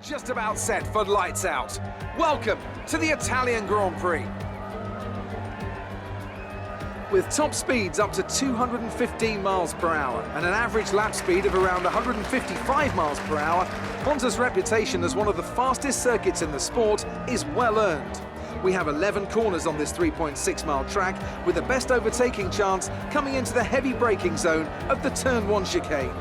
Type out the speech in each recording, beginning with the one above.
Just about set for lights out. Welcome to the Italian Grand Prix. With top speeds up to 215 miles per hour and an average lap speed of around 155 miles per hour, Monza's reputation as one of the fastest circuits in the sport is well earned. We have 11 corners on this 3.6 mile track, with the best overtaking chance coming into the heavy braking zone of the Turn 1 chicane.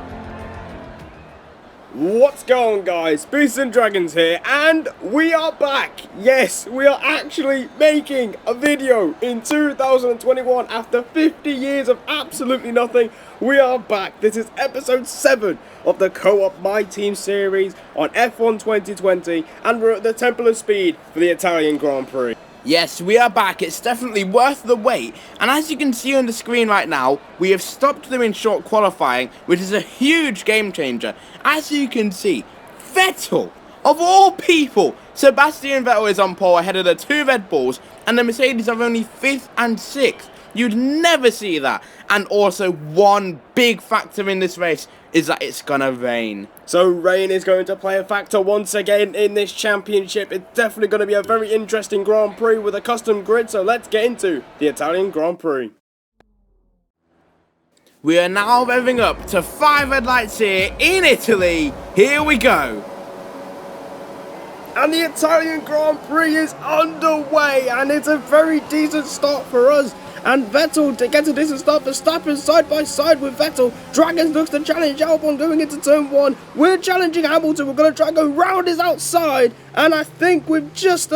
What's going on, guys? Beasts and Dragons here, and we are back. Yes, we are actually making a video in 2021 after 50 years of absolutely nothing. We are back. This is episode 7 of the Co-op My Team series on F1 2020, and we're at the Temple of Speed for the Italian Grand Prix. Yes, we are back. It's definitely worth the wait. And as you can see on the screen right now, we have stopped doing short qualifying, which is a huge game changer. As you can see, Vettel, of all people, Sebastian Vettel is on pole ahead of the 2 Red Bulls, and the Mercedes are only 5th and 6th. You'd never see that. And also, one big factor in this race is that it's gonna rain. So rain is going to play a factor once again in this championship. It's definitely going to be a very interesting Grand Prix with a custom grid, so let's get into the Italian Grand Prix. We are now revving up to 5 red lights here in Italy. Here we go. And the Italian Grand Prix is underway, and it's a very decent start for us. And Vettel to get a decent start. Verstappen side by side with Vettel. Dragons looks to challenge Albon going into turn 1. We're challenging Hamilton. We're going to try and go round his outside. And I think we're just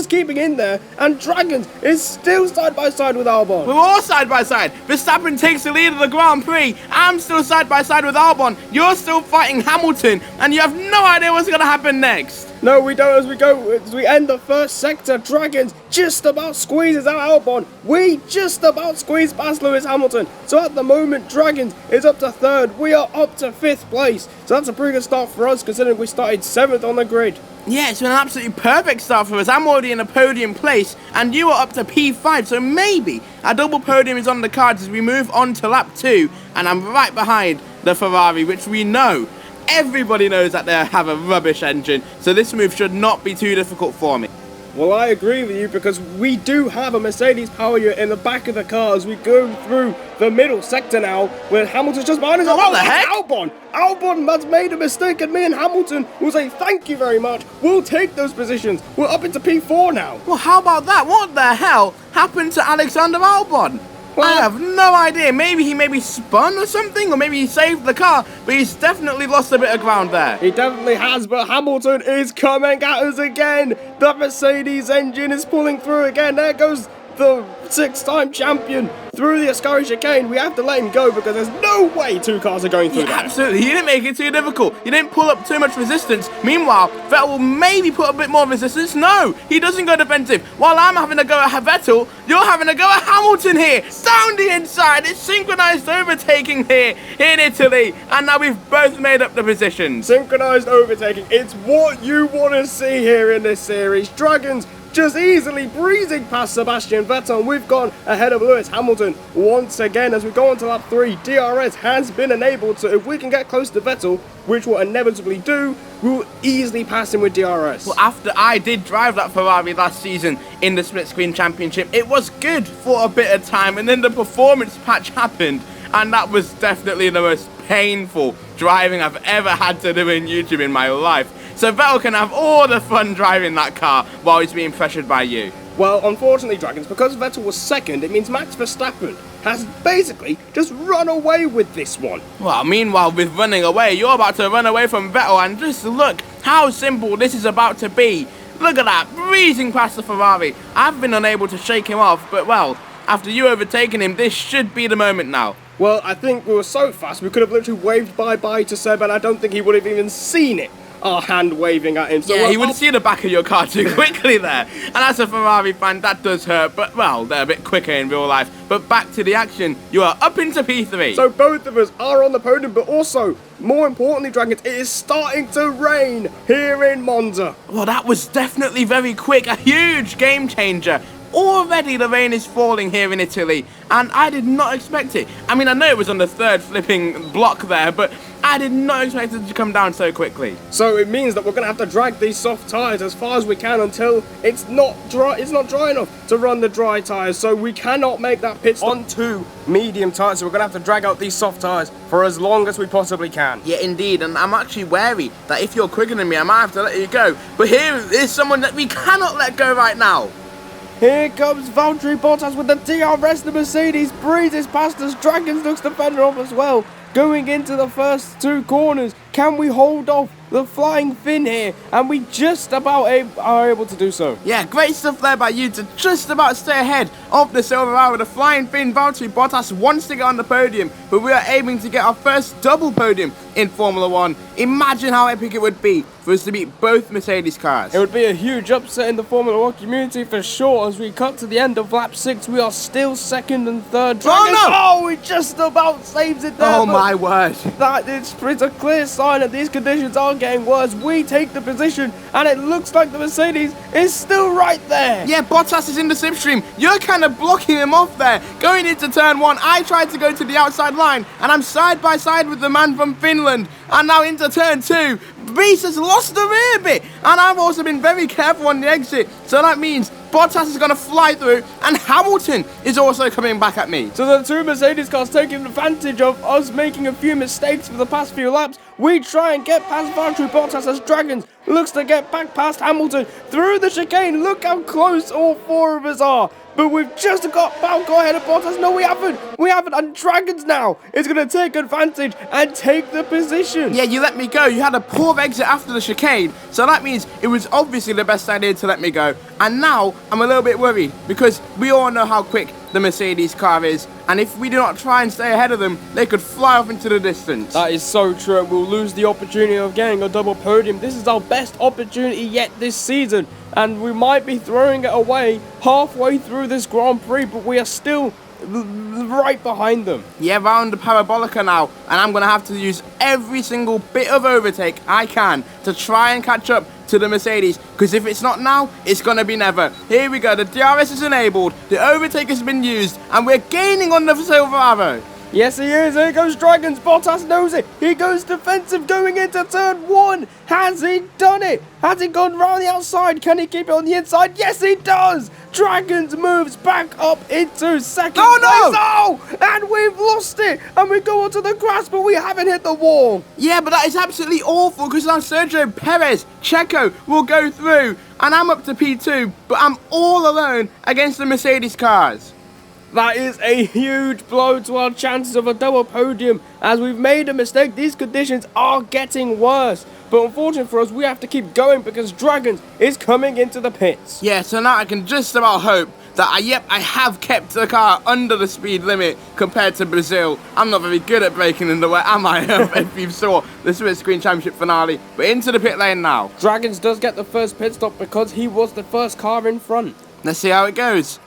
keeping in there. And Dragons is still side by side with Albon. We're all side by side. Verstappen takes the lead of the Grand Prix. I'm still side by side with Albon. You're still fighting Hamilton. And you have no idea what's going to happen next. No, we don't. As we end the first sector, Dragons just about squeezes out Albon. We just about squeeze past Lewis Hamilton. So at the moment, Dragons is up to 3rd. We are up to 5th place. So that's a pretty good start for us, considering we started 7th on the grid. Yeah, it's been an absolutely perfect start for us. I'm already in a podium place, and you are up to P5, so maybe a double podium is on the cards as we move on to lap 2, and I'm right behind the Ferrari, which we know. Everybody knows that they have a rubbish engine, so this move should not be too difficult for me. Well, I agree with you, because we do have a Mercedes power unit in the back of the car as we go through the middle sector now, where Hamilton's just behind us. Oh, what the heck? Albon has made a mistake, and me and Hamilton will say thank you very much. We'll take those positions. We're up into P4 now. Well, how about that? What the hell happened to Alexander Albon? I have no idea. Maybe he spun or something, or maybe he saved the car, but he's definitely lost a bit of ground there. He definitely has, but Hamilton is coming at us again. The Mercedes engine is pulling through again. There goes the 6-time champion through the Ascari chicane. We have to let him go because there's no way 2 cars are going through that. Absolutely. You didn't make it too difficult. You didn't pull up too much resistance. Meanwhile, Vettel will maybe put a bit more resistance. No, he doesn't go defensive. While I'm having to go at Vettel, you're having to go at Hamilton here. Down the inside. It's synchronized overtaking here in Italy. And now we've both made up the positions. Synchronized overtaking. It's what you want to see here in this series. Dragons just easily breezing past Sebastian Vettel, and we've gone ahead of Lewis Hamilton once again as we go on to lap 3. DRS has been enabled, so if we can get close to Vettel, which we'll inevitably do, we'll easily pass him with DRS. Well, after I did drive that Ferrari last season in the Split Screen Championship, it was good for a bit of time, and then the performance patch happened, and that was definitely the most painful driving I've ever had to do in YouTube in my life. So Vettel can have all the fun driving that car while he's being pressured by you. Well, unfortunately, Dragons, because Vettel was 2nd, it means Max Verstappen has basically just run away with this one. Well, meanwhile, with running away, you're about to run away from Vettel, and just look how simple this is about to be. Look at that, breezing past the Ferrari. I've been unable to shake him off, but well, after you overtaking him, this should be the moment now. Well, I think we were so fast, we could have literally waved bye-bye to Seb, and I don't think he would have even seen it. Our hand waving at him. So yeah, he would see the back of your car too quickly there. And as a Ferrari fan, that does hurt. But, well, they're a bit quicker in real life. But back to the action. You are up into P3. So both of us are on the podium, but also, more importantly, Dragons, it is starting to rain here in Monza. Well, that was definitely very quick. A huge game changer. Already the rain is falling here in Italy, and I did not expect it. I mean, I know it was on the 3rd flipping block there, but I did not expect it to come down so quickly. So it means that we're going to have to drag these soft tyres as far as we can until it's not dry enough to run the dry tyres. So we cannot make that pit stop on 2 medium tyres. So we're going to have to drag out these soft tyres for as long as we possibly can. Yeah, indeed, and I'm actually wary that if you're quicker than me, I might have to let you go. But here is someone that we cannot let go right now. Here comes Valtteri Bottas with the DRS, the Mercedes breezes past us. Dragons looks to fend off as well. Going into the first 2 corners, can we hold off the flying Finn here? And we just about are able to do so. Yeah, great stuff there by you to just about stay ahead of the silver hour. The flying Finn Valtteri Bottas wants to get on the podium, but we are aiming to get our first double podium in Formula 1. Imagine how epic it would be for us to beat both Mercedes cars. It would be a huge upset in the Formula 1 community for sure. As we cut to the end of lap 6, we are still 2nd and 3rd. Oh no! Oh, he just about saves it there. Oh my word. It's a clear sign that these conditions are getting worse. We take the position, and it looks like the Mercedes is still right there. Yeah, Bottas is in the slipstream. You're kind of blocking him off there. Going into turn 1, I tried to go to the outside line, and I'm side by side with the man from Finland. And now into turn 2, Prix has lost the rear bit, and I've also been very careful on the exit, so that means Bottas is going to fly through, and Hamilton is also coming back at me. So the 2 Mercedes cars taking advantage of us making a few mistakes for the past few laps. We try and get past Valtteri Bottas as Dragons looks to get back past Hamilton through the chicane. Look how close all 4 of us are. But we've just got ahead of Bottas. No, we haven't. And Dragons now is going to take advantage and take the position. Yeah, you let me go. You had a poor exit after the chicane. So that means it was obviously the best idea to let me go. And now I'm a little bit worried because we all know how quick the Mercedes car is. And if we do not try and stay ahead of them, they could fly off into the distance. That is so true. We'll lose the opportunity of getting a double podium. This is our best opportunity yet this season. And we might be throwing it away halfway through this Grand Prix, but we are still right behind them. Yeah, round the Parabolica now, and I'm going to have to use every single bit of overtake I can to try and catch up to the Mercedes, because if it's not now, it's going to be never. Here we go, the DRS is enabled, the overtake has been used, and we're gaining on the silver arrow. Yes, he is. Here goes Dragons. Bottas knows it. He goes defensive going into turn 1. Has he done it? Has he gone round the outside? Can he keep it on the inside? Yes, he does. Dragons moves back up into second place. No! Oh, and we've lost it. And we go onto the grass, but we haven't hit the wall. Yeah, but that is absolutely awful because now Sergio Perez, Checo will go through. And I'm up to P2, but I'm all alone against the Mercedes cars. That is a huge blow to our chances of a double podium. As we've made a mistake, these conditions are getting worse. But unfortunately for us, we have to keep going because Dragons is coming into the pits. Yeah, so now I can just about hope that I have kept the car under the speed limit compared to Brazil. I'm not very good at braking in the wet, am I? If you saw the Split Screen Championship finale. But into the pit lane now. Dragons does get the first pit stop because he was the first car in front. Let's see how it goes.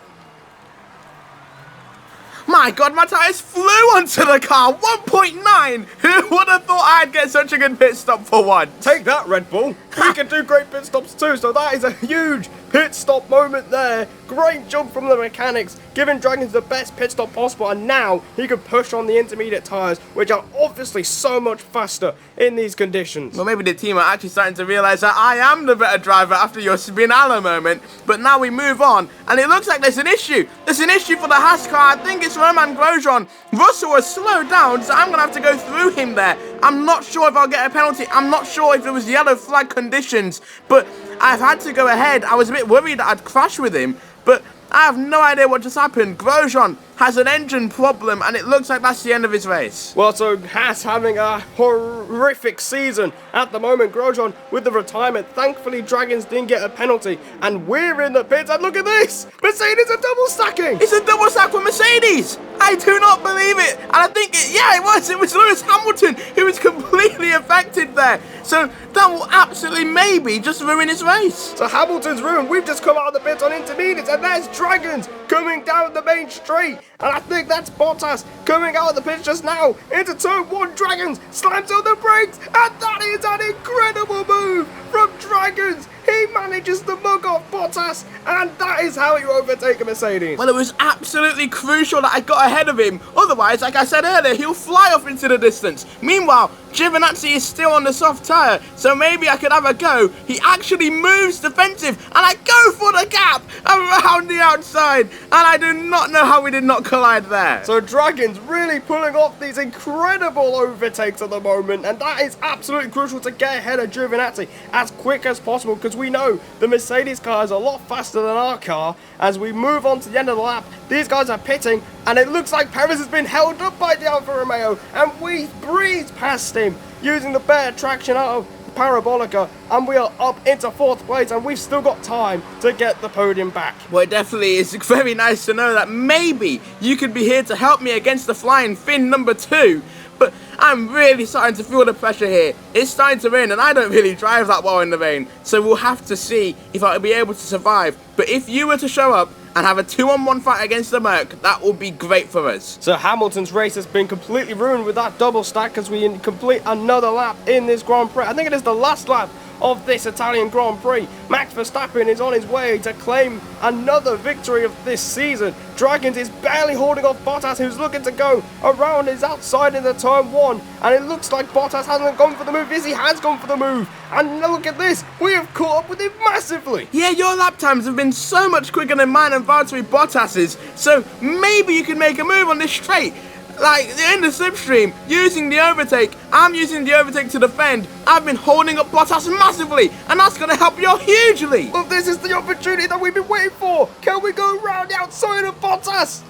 My God, my tyres flew onto the car. 1.9. Who would have thought I'd get such a good pit stop for once? Take that, Red Bull. We can do great pit stops too, so that is a huge pit stop moment there. Great job from the mechanics, giving Dragons the best pit stop possible, and now he can push on the intermediate tyres, which are obviously so much faster in these conditions. Well, maybe the team are actually starting to realise that I am the better driver after your Spinella moment, but now we move on, and it looks like there's an issue. There's an issue for the Haas car. I think it's Roman Grosjean. Russell has slowed down, so I'm going to have to go through him there. I'm not sure if I'll get a penalty. I'm not sure if it was yellow flag conditions, but I've had to go ahead. I was a bit worried that I'd crash with him, but I have no idea what just happened. Grosjean has an engine problem, and it looks like that's the end of his race. Well, so Haas having a horrific season at the moment. Grosjean with the retirement. Thankfully, Dragons didn't get a penalty, and we're in the pits. And look at this! Mercedes are double stacking! It's a double stack with Mercedes! I do not believe it! And I think, it was Lewis Hamilton who was completely affected there. So that will absolutely maybe just ruin his race. So Hamilton's ruined. We've just come out of the pits on intermediates, and there's Dragons coming down the main straight. And I think that's Bottas coming out of the pits just now into turn 1. Dragons slams on the brakes, and that is an incredible move from Dragons. He manages to mug off Bottas, and that is how you overtake a Mercedes. Well, it was absolutely crucial that I got ahead of him. Otherwise, like I said earlier, he'll fly off into the distance. Meanwhile, Giovinazzi is still on the soft tyre, so maybe I could have a go. He actually moves defensive, and I go for the gap around the outside, and I do not know how we did not collide there. So Dragons really pulling off these incredible overtakes at the moment, and that is absolutely crucial to get ahead of Giovinazzi as quick as possible, because we know the Mercedes car is a lot faster than our car. As we move on to the end of the lap, these guys are pitting, and it looks like Perez has been held up by the Alfa Romeo, and we breeze past him using the better traction out of Parabolica, and we are up into 4th place, and we've still got time to get the podium back. Well, it definitely is very nice to know that maybe you could be here to help me against the flying Finn number 2. But I'm really starting to feel the pressure here. It's starting to rain, and I don't really drive that well in the rain, so we'll have to see if I'll be able to survive. But if you were to show up and have a 2-on-1 fight against the Merc, that would be great for us. So Hamilton's race has been completely ruined with that double stack, as we complete another lap in this Grand Prix. I think it is the last lap of this Italian Grand Prix. Max Verstappen is on his way to claim another victory of this season. Dragons is barely holding off Bottas, who's looking to go around his outside into turn 1, and it looks like Bottas hasn't gone for the move. Yes, he has gone for the move, and look at this, we have caught up with him massively. Yeah, your lap times have been so much quicker than mine and Valtteri Bottas's, so maybe you can make a move on this straight. Like, in the slipstream, using the overtake, I'm using the overtake to defend. I've been holding up Bottas massively, and that's going to help you out hugely. Well, this is the opportunity that we've been waiting for. Can we go round the outside of Bottas?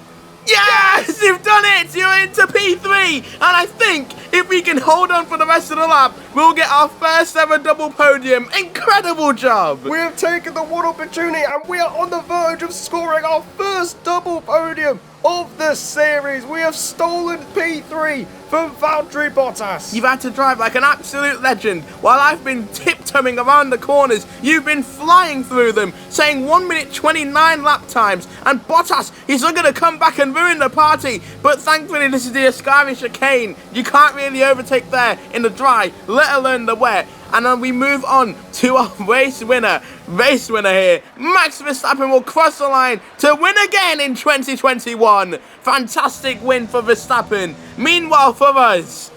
Yes, you've done it! You're into P3, and I think if we can hold on for the rest of the lap, we'll get our first ever double podium. Incredible job! We have taken the one opportunity, and we are on the verge of scoring our first double podium of the series. We have stolen P3 from Valtteri Bottas. You've had to drive like an absolute legend. While I've been tiptoeing around the corners, you've been flying through them, saying 1 minute 29 lap times. And Bottas, he's not going to come back and ruin the party. But thankfully, this is the Ascari chicane. You can't really overtake there in the dry, let alone the wet. And then we move on to our race winner here. Max Verstappen will cross the line to win again in 2021. Fantastic win for Verstappen. Meanwhile for us,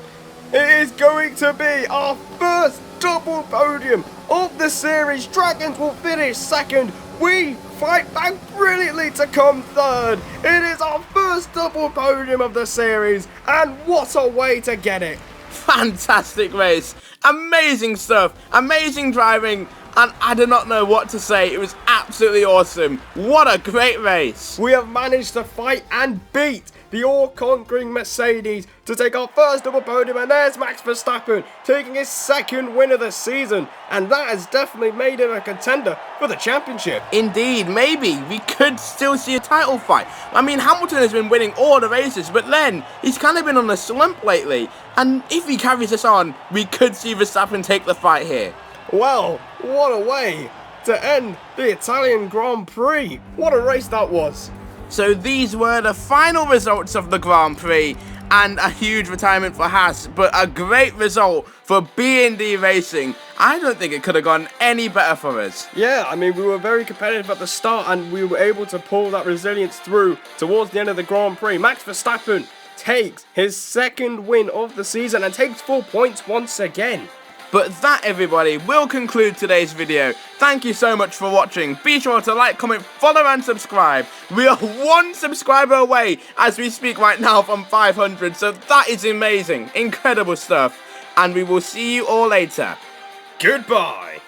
it is going to be our first double podium of the series. Dragons will finish 2nd. We fight back brilliantly to come 3rd. It is our first double podium of the series, and what a way to get it. Fantastic race. Amazing stuff. Amazing driving. And I do not know what to say. It was absolutely awesome. What a great race. We have managed to fight and beat the all-conquering Mercedes to take our first double podium, and there's Max Verstappen taking his 2nd win of the season, and that has definitely made him a contender for the championship. Indeed, maybe we could still see a title fight. I mean, Hamilton has been winning all the races, but then he's kind of been on a slump lately, and if he carries this on, we could see Verstappen take the fight here. Well, what a way to end the Italian Grand Prix. What a race that was. So these were the final results of the Grand Prix, and a huge retirement for Haas, but a great result for B&D Racing. I don't think it could have gone any better for us. Yeah, I mean, we were very competitive at the start, and we were able to pull that resilience through towards the end of the Grand Prix. Max Verstappen takes his 2nd win of the season and takes 4 points once again. But that, everybody, will conclude today's video. Thank you so much for watching. Be sure to like, comment, follow and subscribe. We are 1 subscriber away as we speak right now from 500. So that is amazing. Incredible stuff. And we will see you all later. Goodbye.